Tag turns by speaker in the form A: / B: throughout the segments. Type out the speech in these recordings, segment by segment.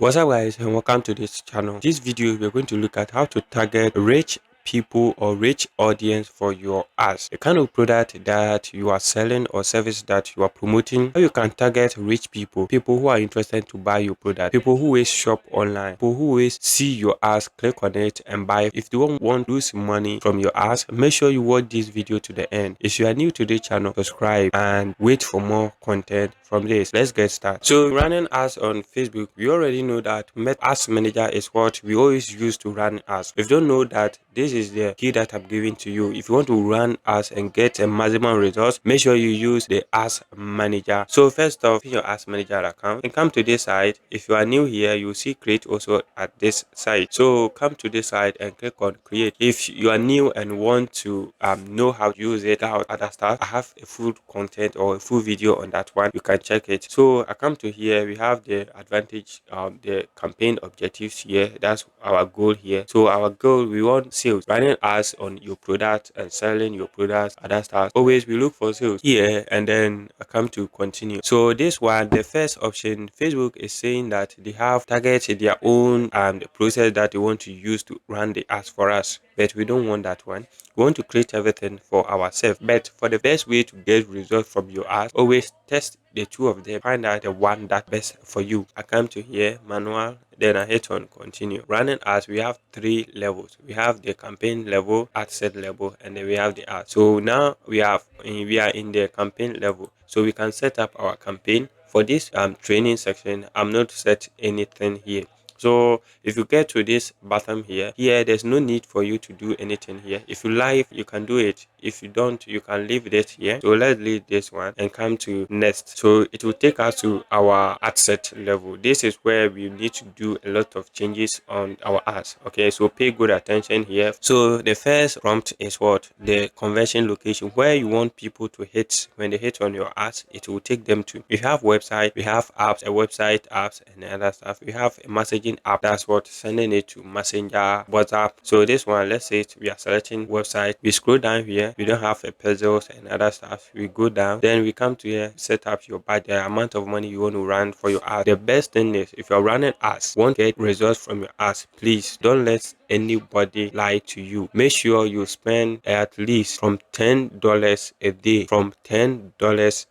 A: What's up guys, and welcome to this channel. This video we're going to look at how to target rich people or rich audience for your ads. The kind of product that you are selling or service that you are promoting, how you can target rich people, people who are interested to buy your product, people who always shop online, people who always see your ads, click on it and buy. If you don't want to lose money from your ads, make sure you watch this video to the end. If you are new to this channel, subscribe and wait for more content from this. Let's get started. So running ads on Facebook, we already know that ads manager is what we always use to run ads. If you don't know that, this is the key that I'm giving to you. If you want to run ads and get a maximum results, make sure you use the ads manager. So first off, your ads manager account and come to this side. If you are new here, you see create also at this side. So come to this side and click on create. If you are new and want to know how to use it, how other stuff, I have a full content or a full video on that one. You can check it. So I come to here, we have the advantage, the campaign objectives here. That's our goal here. So our goal, we want sales, running ads on your product and selling your products, other stuff. Always we look for sales here, and then I come to continue. So this one, the first option, Facebook is saying that they have targeted their own the process that they want to use to run the ads for us, but we don't want that one. We want to create everything for ourselves. But for the best way to get results from your ads, always test the two of them, find out the one that best for you. I come to here, manual, then I hit on continue. Running ads, we have three levels. We have the campaign level, ad set level, and then we have the ad. So now we are in the campaign level. So we can set up our campaign. For this training section, I'm not set anything here. So if you get to this bottom here, there's no need for you to do anything here. If you like, you can do it. If you don't, you can leave it here. So let's leave this one and come to next. So it will take us to our ad set level. This is where we need to do a lot of changes on our ads. Okay, so pay good attention here. So the first prompt is what? The conversion location, where you want people to hit. When they hit on your ads, it will take them to. We have website, we have apps, a website, apps, and other stuff. We have a messaging app, that's what, sending it to Messenger, WhatsApp. So this one, let's say we are selecting website. We scroll down here, we don't have a puzzles and other stuff. We go down, then we come to here, set up your budget, the amount of money you want to run for your ads. The best thing is, if you're running ads, want to get results from your ads, please don't let anybody lie to you. Make sure you spend at least from $10 a day,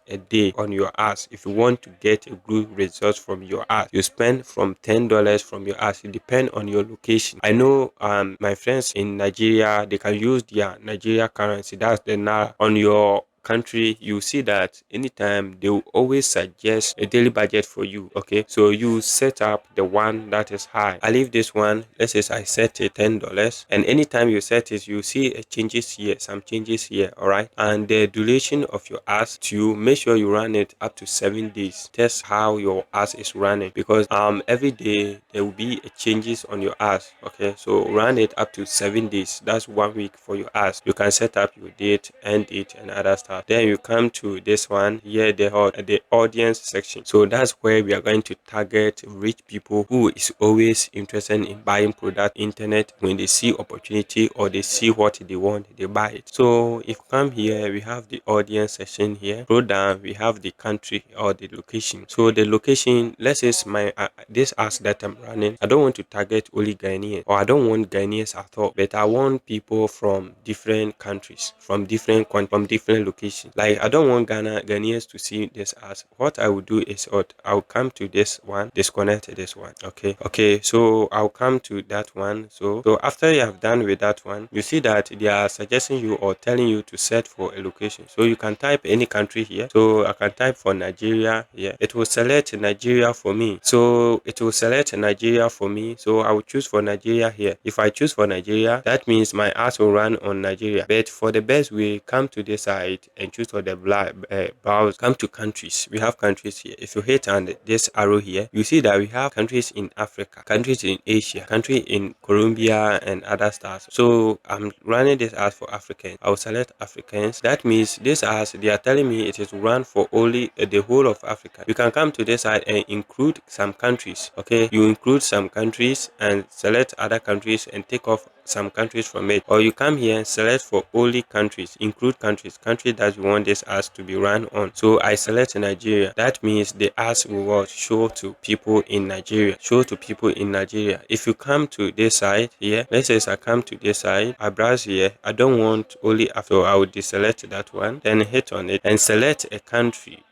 A: a day on your ads. If you want to get a good result from your ads, you spend from $10 from your ads. It depends on your location. I know my friends in Nigeria, they can use their Nigeria currency, that's the naira. On your country, you see that anytime they will always suggest a daily budget for you. Okay, so you set up the one that is high. I leave this one, let's say I set it $10, and anytime you set it, you see a changes here, some changes here. All right, and the duration of your ads, to make sure you run it up to 7 days. Test how your ads is running, because every day there will be a changes on your ads. Okay, so run it up to 7 days. That's 1 week for your ads. You can set up your date, end date, and other stuff. Then you come to this one here, the audience section. So that's where we are going to target rich people who is always interested in buying product internet. When they see opportunity or they see what they want, they buy it. So if you come here, we have the audience section here. Go down, we have the country or the location. So the location, let's say my this ads that I'm running, I don't want to target only Ghanaians, or I don't want Ghanaians at all, but I want people from different countries, from different locations. Like, I don't want Ghanaians to see this as. What I will do is what I'll come to this one, disconnect this one. Okay, so I'll come to that one. So after you have done with that one, you see that they are suggesting you or telling you to set for a location. So you can type any country here. So I can type for Nigeria here. It will select Nigeria for me. So I will choose for Nigeria here. If I choose for Nigeria, that means my ads will run on Nigeria. But for the best way, come to this side and choose for the browse. Come to countries. We have countries here. If you hit on this arrow here, you see that we have countries in Africa, countries in Asia, country in Colombia, and other stuff. So I'm running this as for Africans. I'll select Africans. That means this as they are telling me it is run for only the whole of Africa. You can come to this side and include some countries. Okay, you include some countries and select other countries and take off some countries from it, or you come here and select for only countries, include countries that we want this ads to be run on. So I select Nigeria. That means the ads will what? Show to people in Nigeria. Show to people in Nigeria. If you come to this side here, let's say I come to this side, I browse here. I don't want only after, I will deselect that one, then hit on it and select a country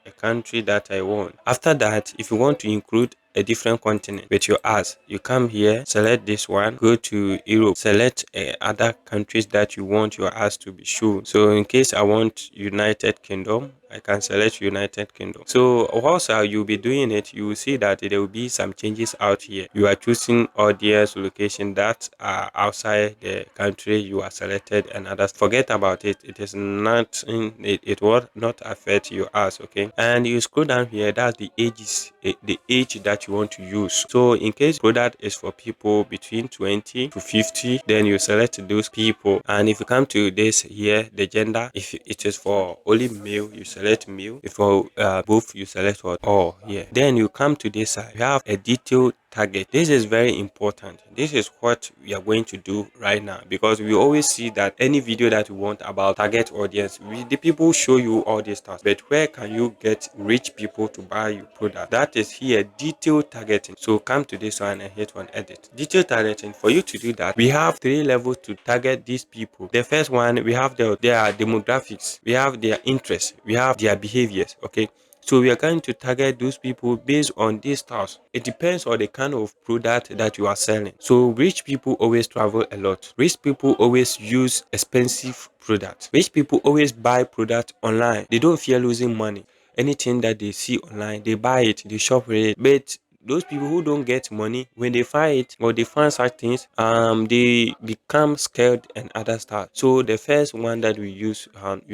A: that I want. After that, if you want to include a different continent with your ads, you come here, select this one, go to Europe, select other countries that you want your ads to be shown. So in case I want United Kingdom, I can select United Kingdom. So whilst you'll be doing it, you will see that there will be some changes out here. You are choosing audience location that are outside the country you are selected and others. Forget about it. It is not it will not affect your ads, okay? And you scroll down here, that's the ages, the age that you want to use. So in case product is for people between 20 to 50, then you select those people. And if you come to this here, the gender, if it is for only male, you select male. If for both, you select what? All here. Then you come to this side, you have a detailed target. This is very important. This is what we are going to do right now, because we always see that any video that we want about target audience, the people show you all these stuff, but where can you get rich people to buy your product? That is here, detailed targeting. So come to this one and hit on edit. Detailed targeting, for you to do that, we have 3 levels to target these people. The first one, we have their demographics, we have their interests, we have their behaviors, okay? So we are going to target those people based on these stuff. It depends on the kind of product that you are selling. So rich people always travel a lot. Rich people always use expensive products. Rich people always buy product online. They don't fear losing money. Anything that they see online, they buy it, they shop with it. But those people who don't get money, when they find it or they find such things, they become scared and other stuff. So the first one that we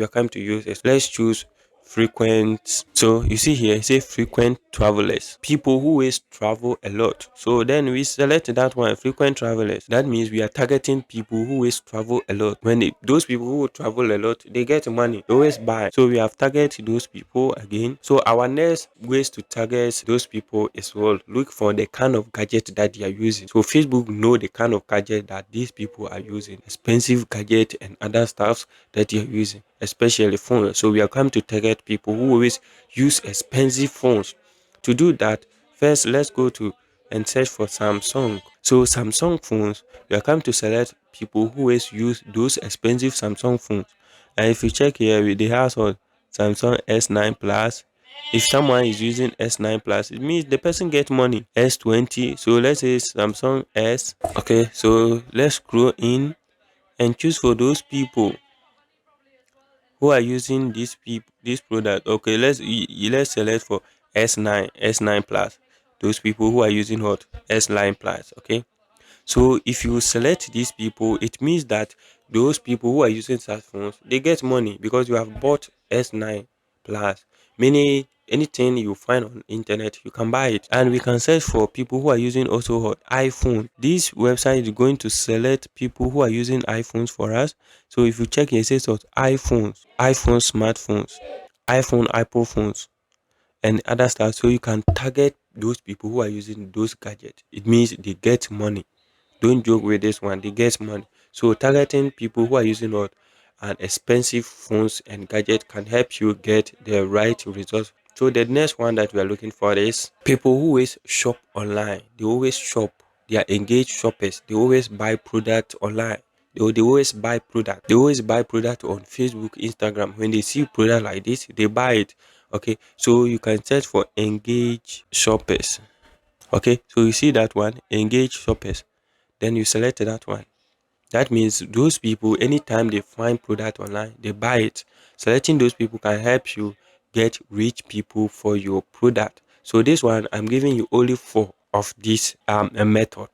A: are coming to use is, let's choose frequent. So you see here, say frequent travelers, people who always travel a lot. So then we select that one, frequent travelers. That means we are targeting people who always travel a lot. Those people who travel a lot, they get money, they always buy. So we have targeted those people again. So our next ways to target those people is, well, look for the kind of gadget that they are using. So Facebook know the kind of gadget that these people are using, expensive gadget and other stuffs that they are using, especially phones. So we are come to target people who always use expensive phones. To do that, first let's go to and search for Samsung. So Samsung phones, we are come to select people who always use those expensive Samsung phones. And if you check here, they have what? Samsung S9 Plus. If someone is using S9 Plus, it means the person get money. S20. So let's say Samsung S. Okay, so let's scroll in and choose for those people who are using this product. Okay, let's select for S9 Plus. Those people who are using what? S9 Plus. Okay. So if you select these people, it means that those people who are using such phones, they get money because you have bought S9 Plus. Meaning anything you find on internet, you can buy it. And we can search for people who are using also what? iPhone. This website is going to select people who are using iPhones for us. So if you check here, it says what? iPhone smartphones, iPhone, Apple phones, and other stuff. So you can target those people who are using those gadgets. It means they get money. Don't joke with this one. They get money. So targeting people who are using what? An expensive phones and gadget can help you get the right results. So the next one that we are looking for is people who always shop online. They always shop. They are engaged shoppers. They always buy product online. They always buy product. They always buy product on Facebook, Instagram. When they see product like this, they buy it. Okay. So you can search for engaged shoppers. Okay. So you see that one, engaged shoppers. Then you select that one. That means those people, anytime they find product online, they buy it. Selecting those people can help you get rich people for your product. So this one, I'm giving you only 4 of this method.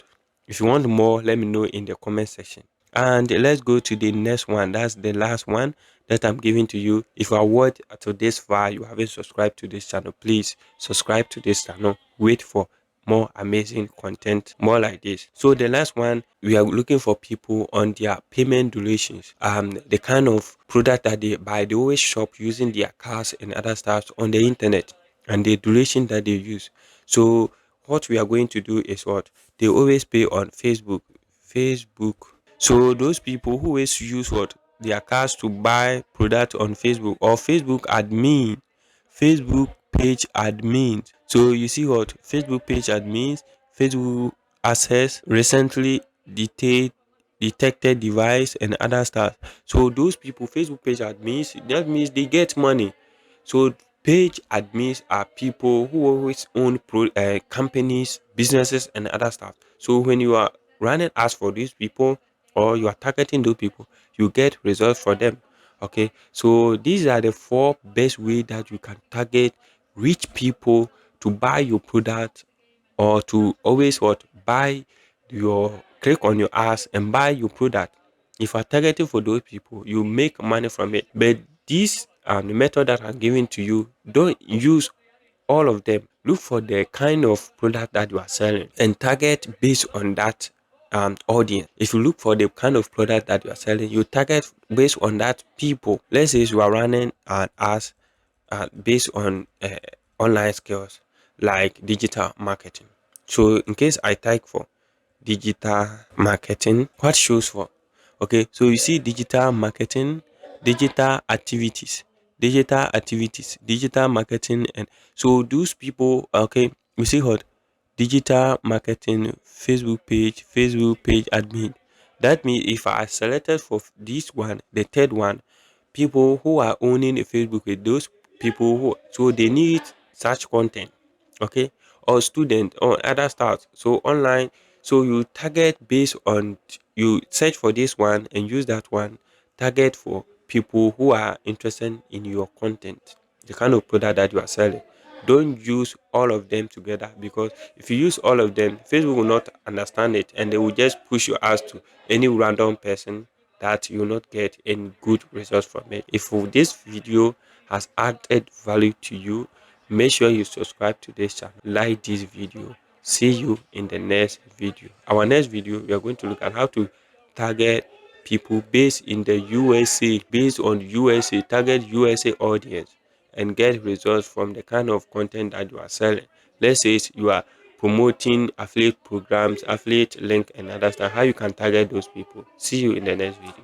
A: If you want more, let me know in the comment section. And let's go to the next one. That's the last one that I'm giving to you. If you are watched to this far, you haven't subscribed to this channel, please subscribe to this channel. Wait for more amazing content, more like this. So the last one, we are looking for people on their payment durations. The kind of product that they buy, they always shop using their cars and other stuff on the internet, and the duration that they use. So what we are going to do is what? They always pay on Facebook. So those people who always use what? their cards to buy product on Facebook, or Facebook page admin. So you see what Facebook page admins, Facebook access recently detected device and other stuff. So those people, Facebook page admins, that means they get money. So page admins are people who always own companies, businesses, and other stuff. So when you are running ads for these people, or you are targeting those people, you get results for them. Okay, so these are the four best way that you can target rich people to buy your product, or to always what buy your click on your ads and buy your product. If you're targeting for those people, you make money from it. But this the method that I'm giving to you, don't use all of them. Look for the kind of product that you are selling and target based on that audience. If you look for the kind of product that you are selling, you target based on that people. Let's say you are running an ads based on online skills like digital marketing. So in case I type for digital marketing, what shows for? Okay, so you see digital marketing, digital marketing, and so those people, okay, you see what digital marketing, Facebook page admin. That means if I selected for this one, the third one, people who are owning a Facebook with those people who, so they need such content, okay, or student or other stuff. So online, so you target based on, you search for this one and use that one, target for people who are interested in your content, the kind of product that you are selling. Don't use all of them together, because if you use all of them, Facebook will not understand it and they will just push your ads to any random person that you will not get any good results from it. If this video has added value to you, make sure you subscribe to this channel, like this video. See you in the next video. Our next video, we are going to look at how to target people based in the USA, based on USA, target USA audience and get results from the kind of content that you are selling. Let's say you are promoting affiliate programs, affiliate link, and other stuff. How you can target those people. See you in the next video.